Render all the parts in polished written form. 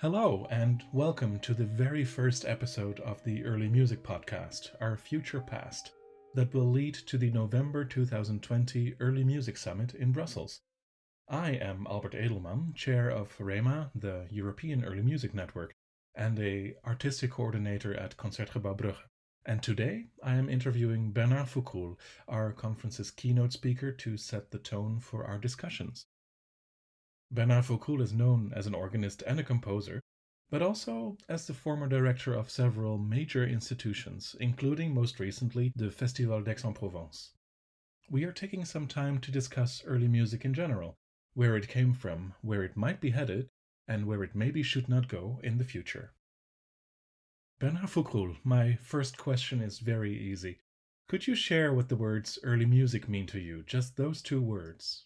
Hello, and welcome to the very first episode of the Early Music Podcast, our future past, that will lead to the November 2020 Early Music Summit in Brussels. I am Albert Edelman, chair of REMA, the European Early Music Network, and a artistic coordinator at Concertgebouw Brugge. And today I am interviewing Bernard Foccroulle, our conference's keynote speaker, to set the tone for our discussions. Bernard Foccroulle is known as an organist and a composer, but also as the former director of several major institutions, including most recently the Festival d'Aix-en-Provence. We are taking some time to discuss early music in general, where it came from, where it might be headed, and where it maybe should not go in the future. Bernard Foccroulle, my first question is very easy. Could you share what the words early music mean to you, just those two words?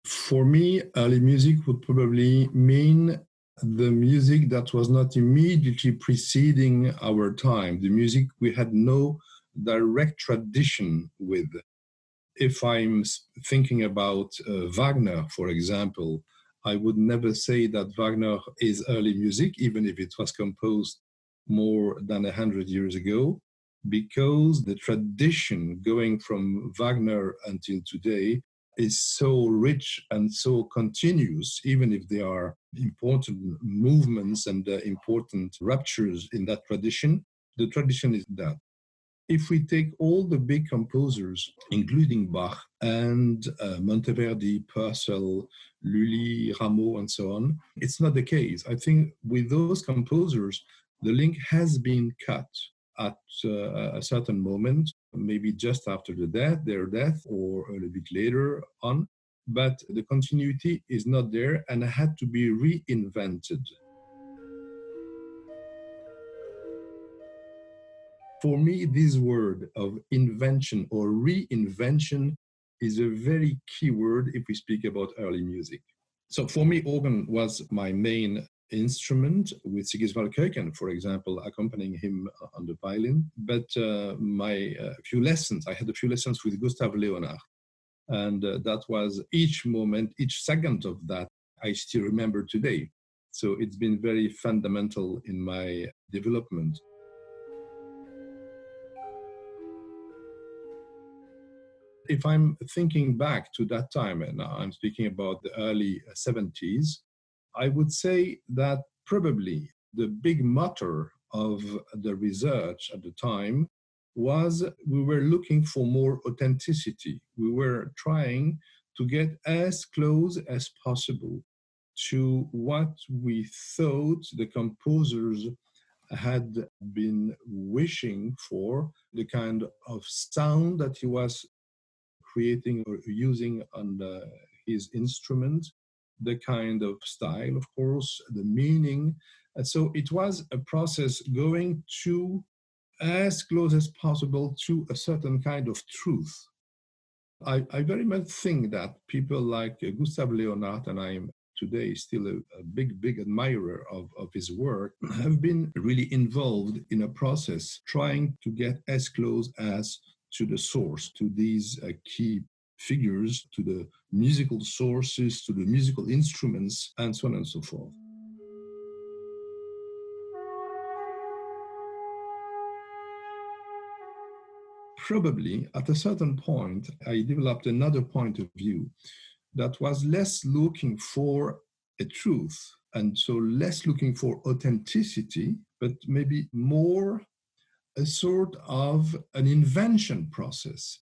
For me, early music would probably mean the music that was not immediately preceding our time, the music we had no direct tradition with. If I'm thinking about Wagner, for example, I would never say that Wagner is early music, even if it was composed more than 100 years ago, because the tradition going from Wagner until today is so rich and so continuous, even if there are important movements and important ruptures in that tradition, the tradition is that. If we take all the big composers, including Bach and Monteverdi, Purcell, Lully, Rameau, and so on, it's not the case. I think with those composers, the link has been cut at a certain moment, maybe just after their death, or a little bit later on. But the continuity is not there and had to be reinvented. For me, this word of invention or reinvention is a very key word if we speak about early music. So for me, organ was my main instrument, with Sigiswald Keuken, for example, accompanying him on the violin. But I had a few lessons with Gustav Leonhardt. And that was each moment, each second of that, I still remember today. So it's been very fundamental in my development. If I'm thinking back to that time, and I'm speaking about the early 70s, I would say that probably the big motor of the research at the time was we were looking for more authenticity. We were trying to get as close as possible to what we thought the composers had been wishing for, the kind of sound that he was creating or using on his instrument, the kind of style, of course, the meaning. And so it was a process going to as close as possible to a certain kind of truth. I very much think that people like Gustav Leonhardt, and I am today still a big admirer of his work, have been really involved in a process trying to get as close as to the source, to these key figures, to the musical sources, to the musical instruments, and so on and so forth. Probably at a certain point, I developed another point of view that was less looking for a truth, and so less looking for authenticity, but maybe more a sort of an invention process.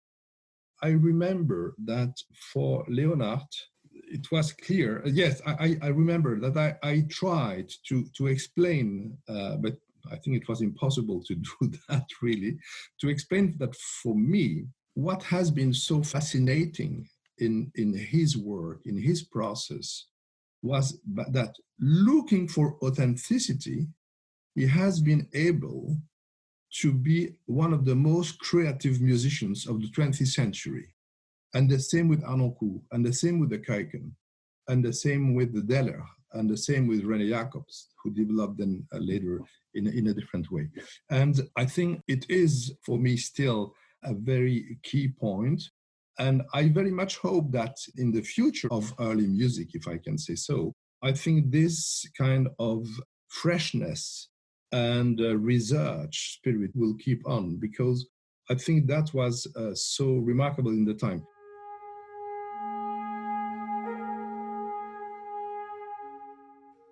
I remember that for Leonhardt, it was clear. Yes, I remember that I tried to explain, but I think it was impossible to do that really, to explain that for me, what has been so fascinating in his work, in his process, was that looking for authenticity, he has been able to be one of the most creative musicians of the 20th century. And the same with Arnoncourt, and the same with the Keuken, and the same with the Deller, and the same with René Jacobs, who developed them later in a different way. And I think it is, for me, still a very key point. And I very much hope that in the future of early music, if I can say so, I think this kind of freshness and research spirit will keep on, because I think that was so remarkable in the time.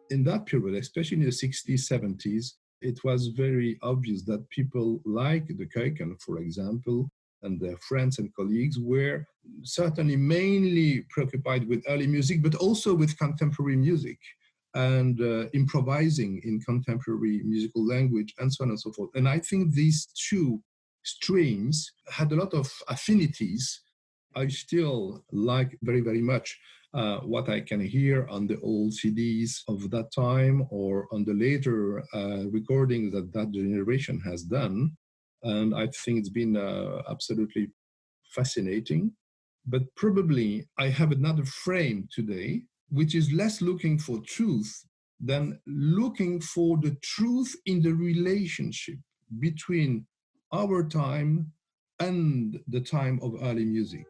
In that period, especially in the 60s, 70s, it was very obvious that people like the Keuken, for example, and their friends and colleagues were certainly mainly preoccupied with early music, but also with contemporary music and improvising in contemporary musical language and so on and so forth. And I think these two streams had a lot of affinities. I still like very, very much what I can hear on the old CDs of that time or on the later recordings that that generation has done. And I think it's been absolutely fascinating. But probably I have another frame today, which is less looking for truth than looking for the truth in the relationship between our time and the time of early music.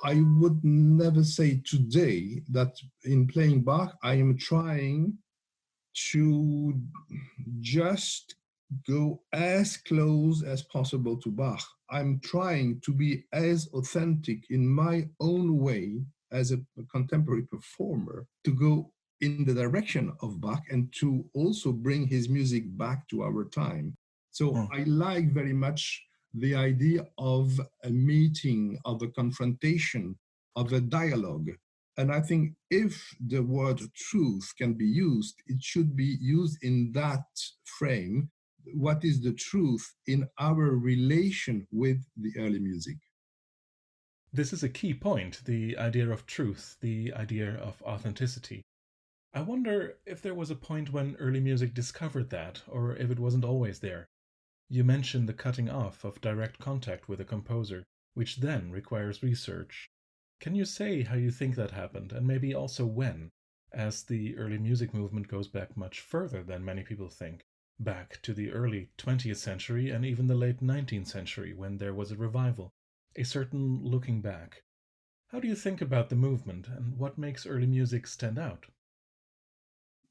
I would never say today that in playing Bach, I am trying to just go as close as possible to Bach. I'm trying to be as authentic in my own way as a contemporary performer to go in the direction of Bach and to also bring his music back to our time. So I like very much the idea of a meeting, of a confrontation, of a dialogue. And I think if the word truth can be used, it should be used in that frame. What is the truth in our relation with the early music? This is a key point, the idea of truth, the idea of authenticity. I wonder if there was a point when early music discovered that, or if it wasn't always there. You mentioned the cutting off of direct contact with a composer, which then requires research. Can you say how you think that happened, and maybe also when, as the early music movement goes back much further than many people think, back to the early 20th century and even the late 19th century when there was a revival, a certain looking back. How do you think about the movement, and what makes early music stand out?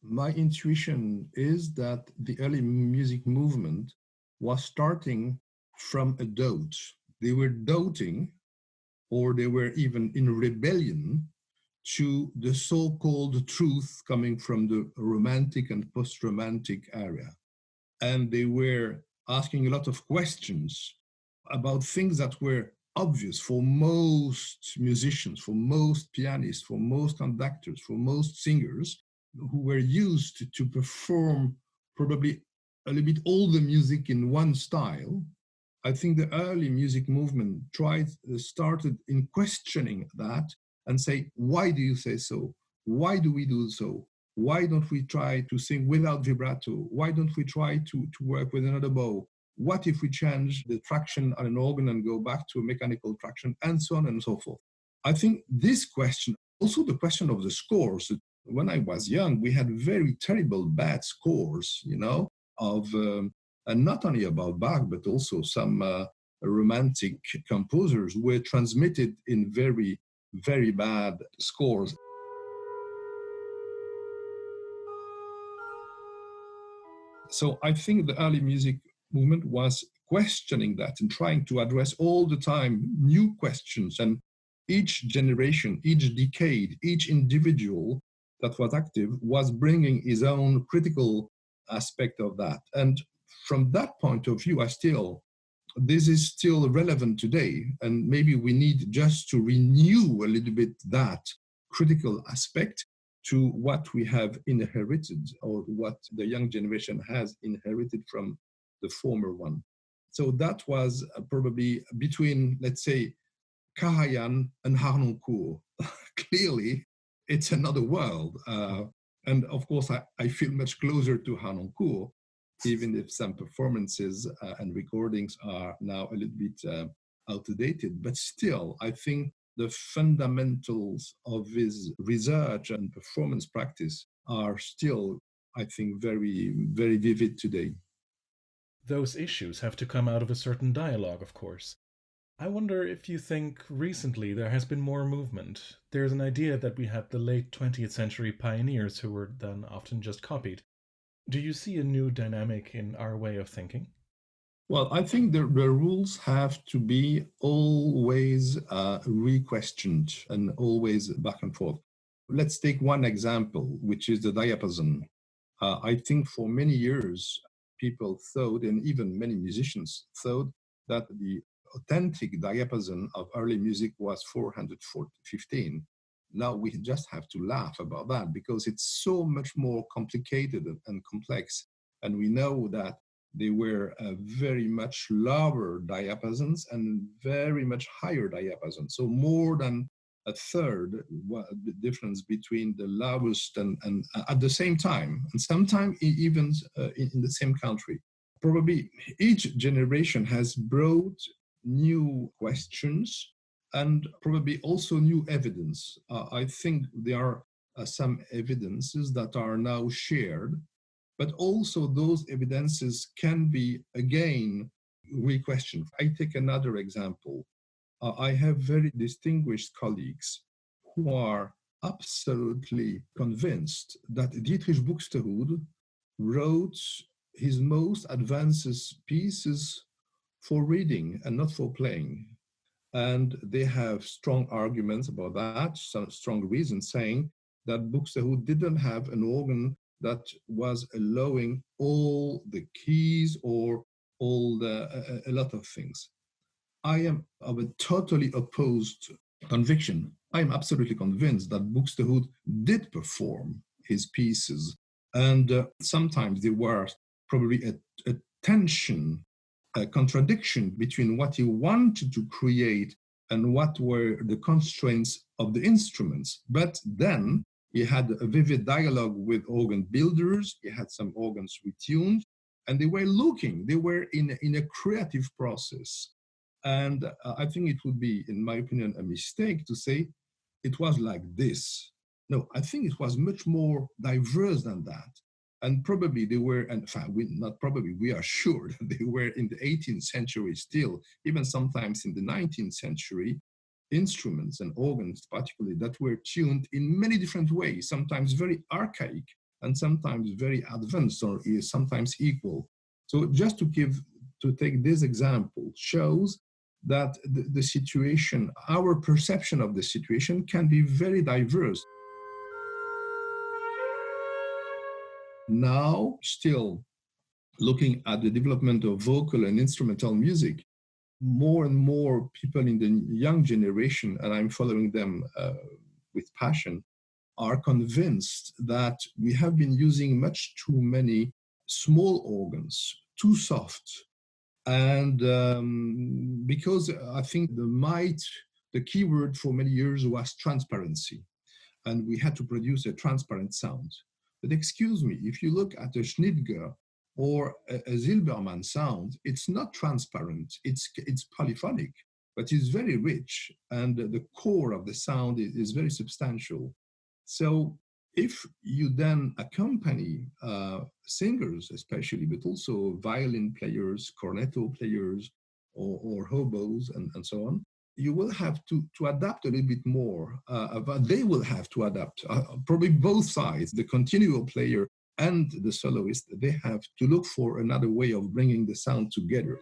My intuition is that the early music movement was starting from a doubt. They were doubting, or they were even in rebellion to the so-called truth coming from the romantic and post-romantic era. And they were asking a lot of questions about things that were obvious for most musicians, for most pianists, for most conductors, for most singers who were used to perform probably a little bit all the music in one style. I think the early music movement started in questioning that and say, why do you say so? Why do we do so? Why don't we try to sing without vibrato? Why don't we try to work with another bow? What if we change the traction on an organ and go back to a mechanical traction, and so on and so forth? I think this question, also the question of the scores. When I was young, we had very terrible bad scores, of and not only about Bach, but also some romantic composers were transmitted in very, very bad scores. So I think the early music movement was questioning that and trying to address all the time new questions. And each generation, each decade, each individual that was active was bringing his own critical aspect of that. And from that point of view, this is still relevant today. And maybe we need just to renew a little bit that critical aspect to what we have inherited, or what the young generation has inherited from the former one. So that was probably between, let's say, Karajan and Harnoncourt. Clearly, it's another world. And of course, I feel much closer to Harnoncourt, even if some performances and recordings are now a little bit outdated. But still, I think the fundamentals of his research and performance practice are still, I think, very, very vivid today. Those issues have to come out of a certain dialogue, of course. I wonder if you think recently there has been more movement. There's an idea that we had the late 20th century pioneers who were then often just copied. Do you see a new dynamic in our way of thinking? Well, I think the rules have to be always re-questioned and always back and forth. Let's take one example, which is the diapason. I think for many years, people thought, and even many musicians thought, that the authentic diapason of early music was 415. Now we just have to laugh about that because it's so much more complicated and complex. And we know that they were very much lower diapasons and very much higher diapasons. So more than a third the difference between the lowest and at the same time, and sometimes even in the same country. Probably each generation has brought new questions and probably also new evidence. I think there are some evidences that are now shared, but also those evidences can be again re-questioned. I take another example. I have very distinguished colleagues who are absolutely convinced that Dietrich Buxtehude wrote his most advanced pieces for reading and not for playing. And they have strong arguments about that, some strong reasons saying that Buxtehude didn't have an organ that was allowing all the keys or a lot of things. I am of a totally opposed conviction. I am absolutely convinced that Buxtehude did perform his pieces, and sometimes there was probably a tension, a contradiction between what he wanted to create and what were the constraints of the instruments. But then he had a vivid dialogue with organ builders, he had some organs retuned, and they were looking, they were in a creative process. And I think it would be, in my opinion, a mistake to say it was like this. No, I think it was much more diverse than that. And probably they were, and not probably, we are sure that they were in the 18th century still, even sometimes in the 19th century, instruments and organs, particularly, that were tuned in many different ways, sometimes very archaic and sometimes very advanced or sometimes equal. So just to take this example shows that the situation, our perception of the situation can be very diverse. Now, still looking at the development of vocal and instrumental music, more and more people in the young generation, and I'm following them with passion, are convinced that we have been using much too many small organs, too soft. And because I think the key word for many years was transparency, and we had to produce a transparent sound. But excuse me, if you look at a Schnitger or a Zilberman sound, it's not transparent, it's polyphonic, but it's very rich, and the core of the sound is very substantial. So if you then accompany singers, especially, but also violin players, cornetto players, or hobos, and so on, you will have to adapt a little bit more. But they will have to adapt, probably both sides, the continual player and the soloist, they have to look for another way of bringing the sound together.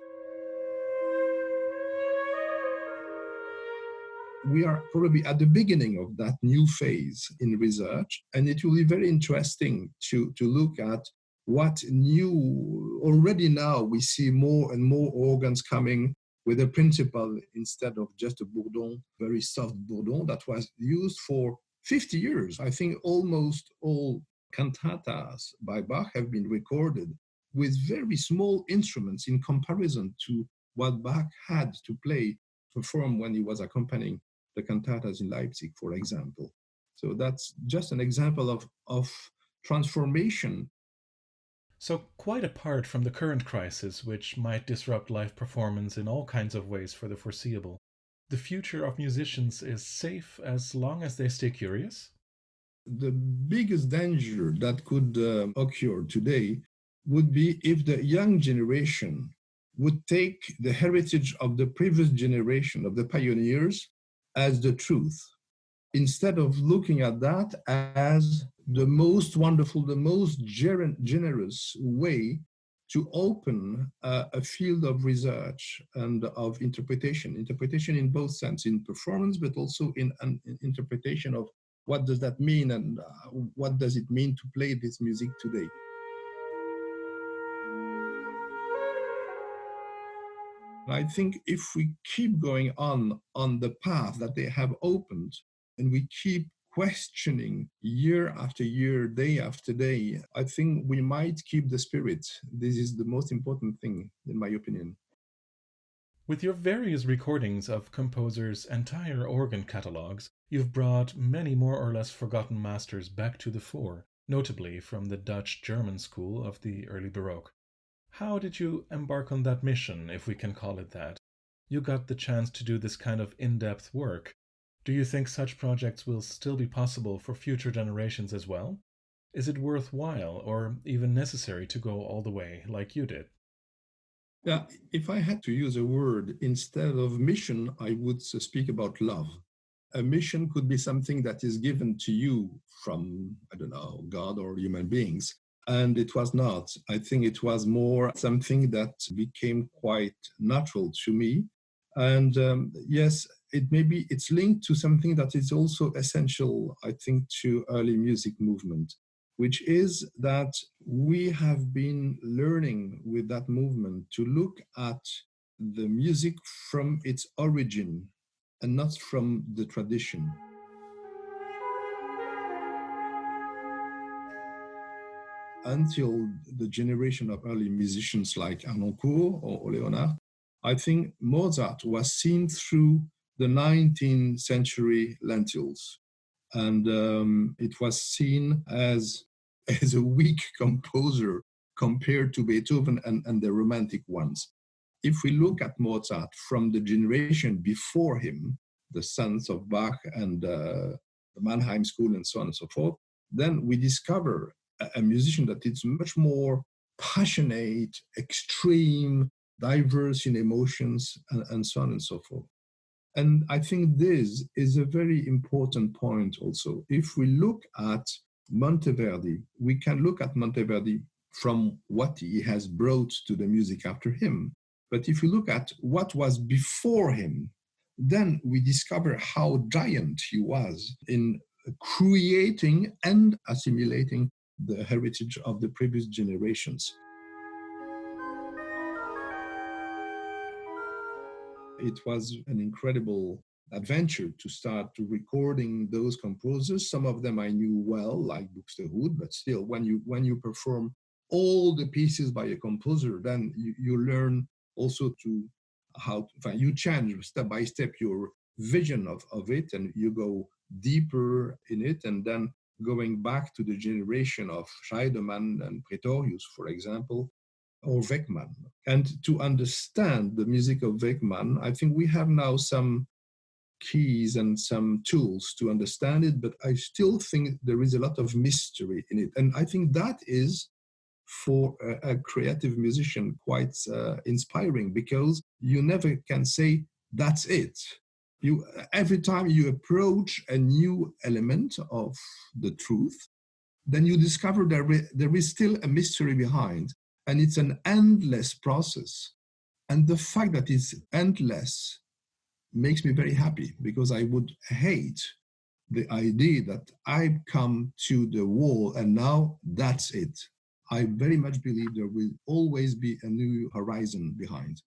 We are probably at the beginning of that new phase in research, and it will be very interesting to look at what new, already now we see more and more organs coming with a principle instead of just a bourdon, very soft bourdon that was used for 50 years. I think almost all cantatas by Bach have been recorded with very small instruments in comparison to what Bach had to perform when he was accompanying the cantatas in Leipzig, for example. So that's just an example of transformation. So, quite apart from the current crisis, which might disrupt live performance in all kinds of ways for the foreseeable, the future of musicians is safe as long as they stay curious? The biggest danger that could occur today would be if the young generation would take the heritage of the previous generation, of the pioneers, as the truth, instead of looking at that as the most wonderful, the most generous way to open a field of research and of interpretation in both sense, in performance, but also in an interpretation of what does that mean and what does it mean to play this music today. I think if we keep going on the path that they have opened, and we keep questioning year after year, day after day, I think we might keep the spirit. This is the most important thing, in my opinion. With your various recordings of composers' entire organ catalogues, you've brought many more or less forgotten masters back to the fore, notably from the Dutch-German school of the early Baroque. How did you embark on that mission, if we can call it that? You got the chance to do this kind of in-depth work. Do you think such projects will still be possible for future generations as well? Is it worthwhile or even necessary to go all the way like you did? Yeah, if I had to use a word instead of mission, I would speak about love. A mission could be something that is given to you from, I don't know, God or human beings. And it was not. I think it was more something that became quite natural to me. And yes, it's linked to something that is also essential, I think, to early music movement, which is that we have been learning with that movement to look at the music from its origin and not from the tradition. Until the generation of early musicians like Arnoncourt or Leonard, I think Mozart was seen through the 19th century lentils. And it was seen as a weak composer compared to Beethoven and the romantic ones. If we look at Mozart from the generation before him, the sons of Bach and the Mannheim School and so on and so forth, then we discover a musician that is much more passionate, extreme, diverse in emotions, and so on and so forth. And I think this is a very important point also. If we look at Monteverdi, we can look at Monteverdi from what he has brought to the music after him. But if you look at what was before him, then we discover how giant he was in creating and assimilating the heritage of the previous generations. It was an incredible adventure to start recording those composers. Some of them I knew well, like Buxtehude, but still, when you perform all the pieces by a composer, then you learn also to you change step by step your vision of it, and you go deeper in it, and then going back to the generation of Scheidemann and Pretorius, for example, or Weckmann. And to understand the music of Weckmann, I think we have now some keys and some tools to understand it, but I still think there is a lot of mystery in it. And I think that is, for a creative musician, quite inspiring, because you never can say, that's it. Every time you approach a new element of the truth, then you discover there is still a mystery behind. And it's an endless process. And the fact that it's endless makes me very happy, because I would hate the idea that I've come to the wall and now that's it. I very much believe there will always be a new horizon behind.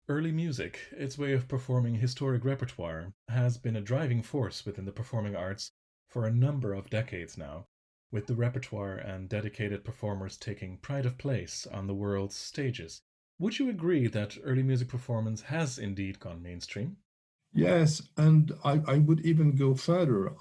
Early music, its way of performing historic repertoire, has been a driving force within the performing arts for a number of decades now, with the repertoire and dedicated performers taking pride of place on the world's stages. Would you agree that early music performance has indeed gone mainstream? Yes, and I would even go further.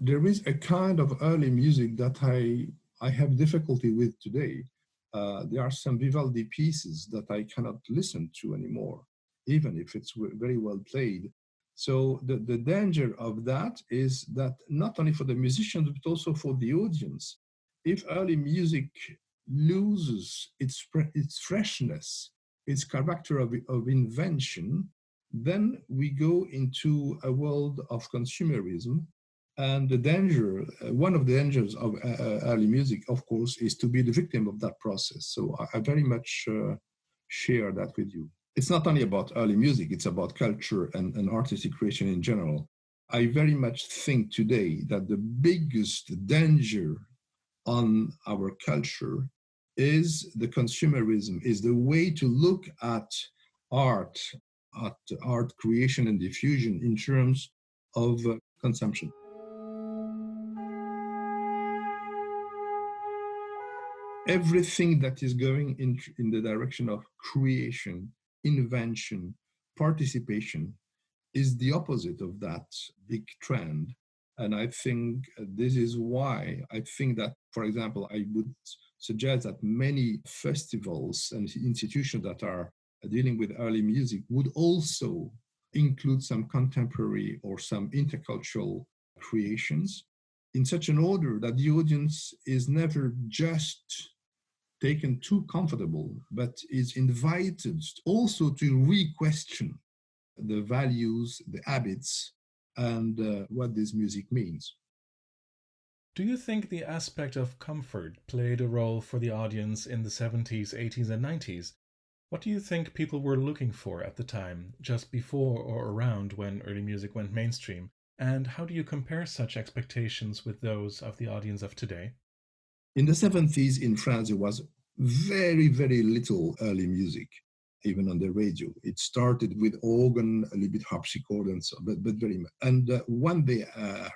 There is a kind of early music that I have difficulty with today. There are some Vivaldi pieces that I cannot listen to anymore, even if it's very well played. So the danger of that is that not only for the musicians, but also for the audience, if early music loses its freshness, its character of invention, then we go into a world of consumerism. And the danger, one of the dangers of early music, of course, is to be the victim of that process. So I very much share that with you. It's not only about early music, it's about culture and artistic creation in general. I very much think today that the biggest danger on our culture is the consumerism, is the way to look at art, at art creation and diffusion in terms of consumption. Everything that is going in the direction of creation, invention, participation is the opposite of that big trend. And I think this is why I think that, for example, I would suggest that many festivals and institutions that are dealing with early music would also include some contemporary or some intercultural creations in such an order that the audience is never just taken too comfortable, but is invited also to re-question the values, the habits, and what this music means. Do you think the aspect of comfort played a role for the audience in the 70s, 80s, and 90s? What do you think people were looking for at the time, just before or around when early music went mainstream? And how do you compare such expectations with those of the audience of today? In the 70s in France, there was very, very little early music, even on the radio. It started with organ, a little bit harpsichord, and so, but very much. And when they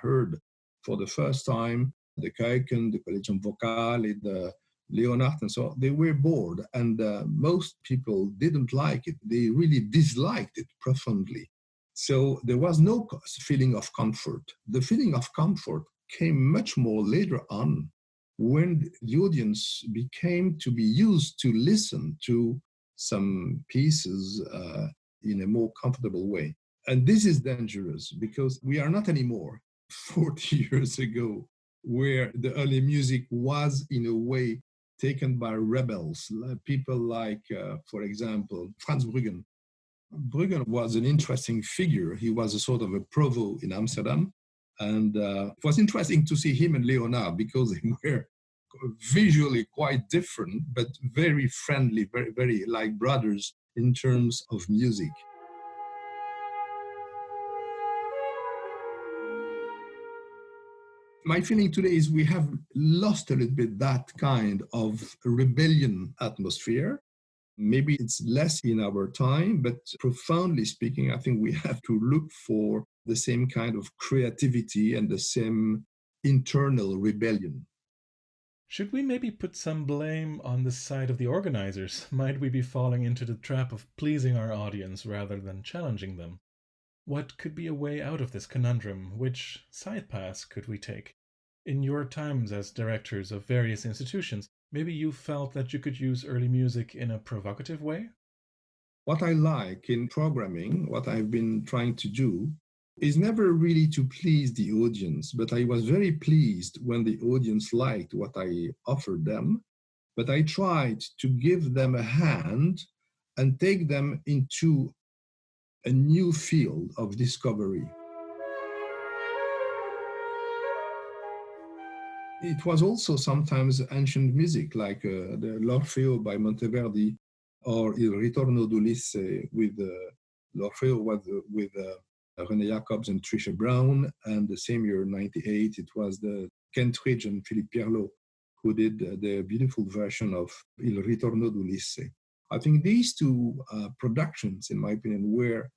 heard for the first time the Kuiken, the Collegium Vocale, the Leonard, and so on, they were bored. And most people didn't like it. They really disliked it profoundly. So there was no feeling of comfort. The feeling of comfort came much more later on when the audience became to be used to listen to some pieces in a more comfortable way. And this is dangerous because we are not anymore 40 years ago, where the early music was in a way taken by rebels, people like, for example, Franz Bruggen. Bruggen was an interesting figure. He was a sort of a provo in Amsterdam. And it was interesting to see him and Leonard because they were visually quite different, but very friendly, very, very like brothers in terms of music. My feeling today is we have lost a little bit that kind of rebellion atmosphere. Maybe it's less in our time, but profoundly speaking, I think we have to look for the same kind of creativity and the same internal rebellion. Should we maybe put some blame on the side of the organizers? Might we be falling into the trap of pleasing our audience rather than challenging them? What could be a way out of this conundrum? Which side paths could we take? In your times as directors of various institutions, maybe you felt that you could use early music in a provocative way? What I like in programming, what I've been trying to do, is never really to please the audience, but I was very pleased when the audience liked what I offered them. But I tried to give them a hand and take them into a new field of discovery. It was also sometimes ancient music, like the L'Orfeo by Monteverdi, or Il Ritorno d'Ulisse with L'Orfeo was with René Jacobs and Trisha Brown, and the same year, 98, it was the Kentridge and Philippe Pierlot who did the beautiful version of Il Ritorno d'Ulisse. I think these two productions, in my opinion, were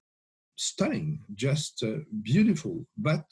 stunning, just beautiful, but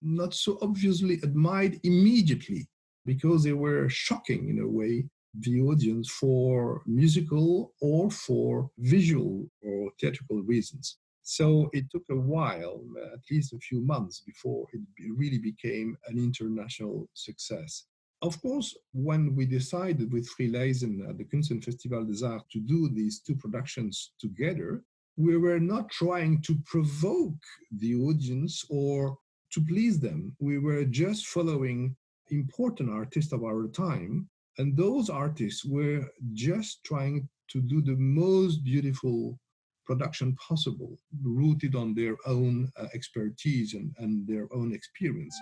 not so obviously admired immediately because they were shocking in a way the audience for musical or for visual or theatrical reasons. So it took a while, at least a few months, before it really became an international success. Of course, when we decided with Frieleisen at the Kunstenfestival des Arts to do these two productions together, we were not trying to provoke the audience or to please them. We were just following important artists of our time. And those artists were just trying to do the most beautiful production possible, rooted on their own expertise and their own experience.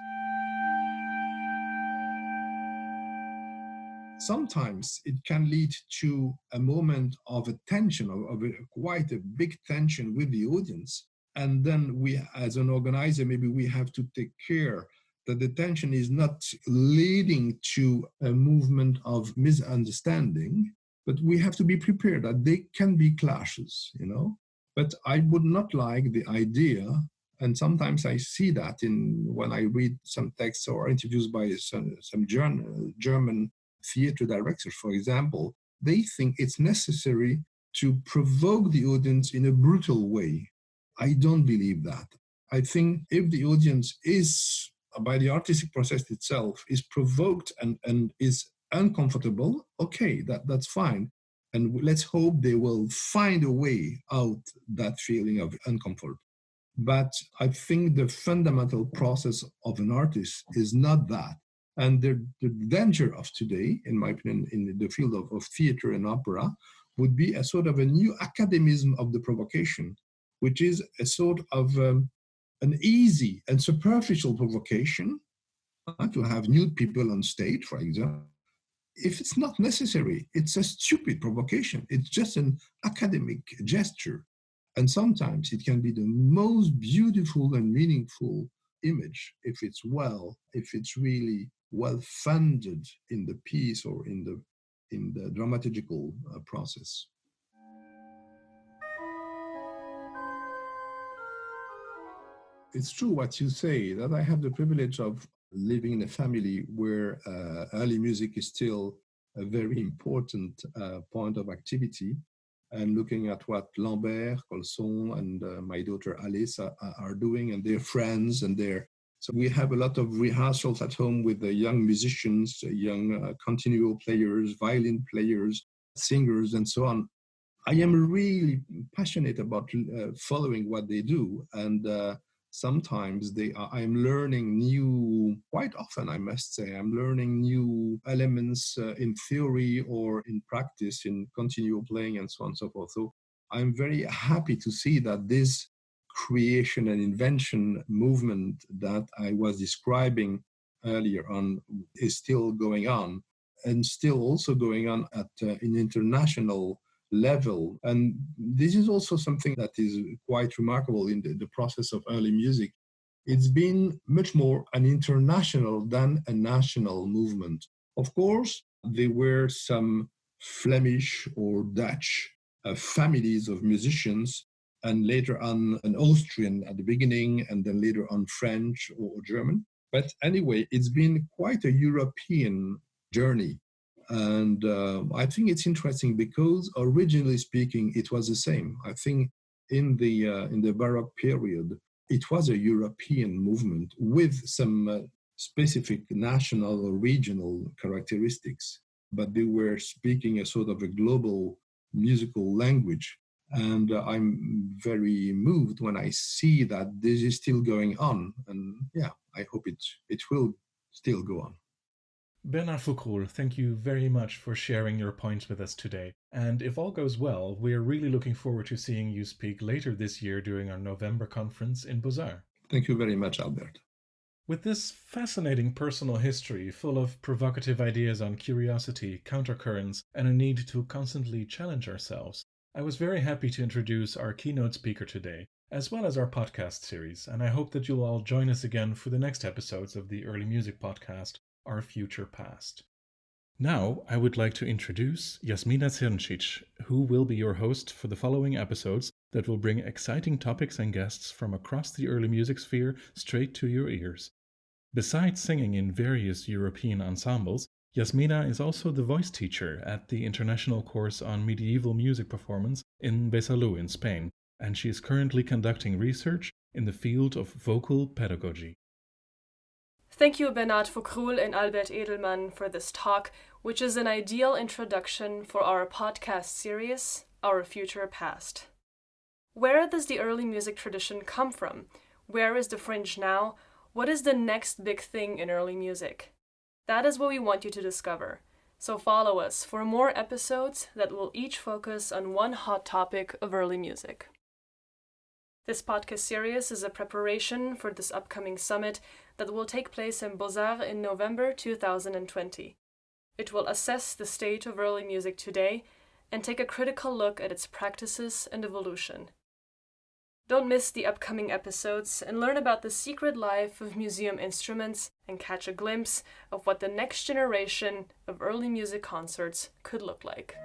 Sometimes it can lead to a moment of a tension, quite a big tension with the audience. And then we, as an organizer, maybe we have to take care that the tension is not leading to a movement of misunderstanding, but we have to be prepared that there can be clashes, you know. But I would not like the idea, and sometimes I see that when I read some texts or interviews by some German theater directors, for example, they think it's necessary to provoke the audience in a brutal way. I don't believe that. I think if the audience is, by the artistic process itself, is provoked and is uncomfortable, okay, that's fine. And let's hope they will find a way out that feeling of uncomfort. But I think the fundamental process of an artist is not that. And the danger of today, in my opinion, in the field of theater and opera, would be a sort of a new academism of the provocation, which is a sort of an easy and superficial provocation, to have nude people on stage, for example. If it's not necessary, it's a stupid provocation. It's just an academic gesture. And sometimes it can be the most beautiful and meaningful image if it's really well funded in the piece or in the dramaturgical process. It's true what you say, that I have the privilege of living in a family where early music is still a very important point of activity. And looking at what Lambert, Colson, and my daughter Alice are doing, and their friends, so we have a lot of rehearsals at home with the young musicians, young continuo players, violin players, singers, and so on. I am really passionate about following what they do, and sometimes I'm learning quite often, I must say, I'm learning new elements in theory or in practice, in continual playing and so on and so forth. So I'm very happy to see that this creation and invention movement that I was describing earlier on is still going on, and still also going on at an international level. And this is also something that is quite remarkable in the process of early music. It's been much more an international than a national movement. Of course, there were some Flemish or Dutch families of musicians, and later on an Austrian at the beginning, and then later on French or German. But anyway, it's been quite a European journey. And I think it's interesting because originally speaking, it was the same. I think in the Baroque period, it was a European movement with some specific national or regional characteristics, but they were speaking a sort of a global musical language. And I'm very moved when I see that this is still going on. And yeah, I hope it will still go on. Bernard Foccroulle, thank you very much for sharing your points with us today. And if all goes well, we're really looking forward to seeing you speak later this year during our November conference in Beaux-Arts. Thank you very much, Albert. With this fascinating personal history full of provocative ideas on curiosity, countercurrents, and a need to constantly challenge ourselves, I was very happy to introduce our keynote speaker today, as well as our podcast series, and I hope that you'll all join us again for the next episodes of the Early Music Podcast, Our Future Past. Now, I would like to introduce Jasmina Crncic, who will be your host for the following episodes that will bring exciting topics and guests from across the early music sphere straight to your ears. Besides singing in various European ensembles, Jasmina is also the voice teacher at the International Course on Medieval Music Performance in Besalú in Spain, and she is currently conducting research in the field of vocal pedagogy. Thank you, Bernard Foccroulle and Albert Edelmann, for this talk, which is an ideal introduction for our podcast series, Our Future Past. Where does the early music tradition come from? Where is the fringe now? What is the next big thing in early music? That is what we want you to discover. So follow us for more episodes that will each focus on one hot topic of early music. This podcast series is a preparation for this upcoming summit that will take place in Beaux-Arts in November 2020. It will assess the state of early music today and take a critical look at its practices and evolution. Don't miss the upcoming episodes and learn about the secret life of museum instruments and catch a glimpse of what the next generation of early music concerts could look like.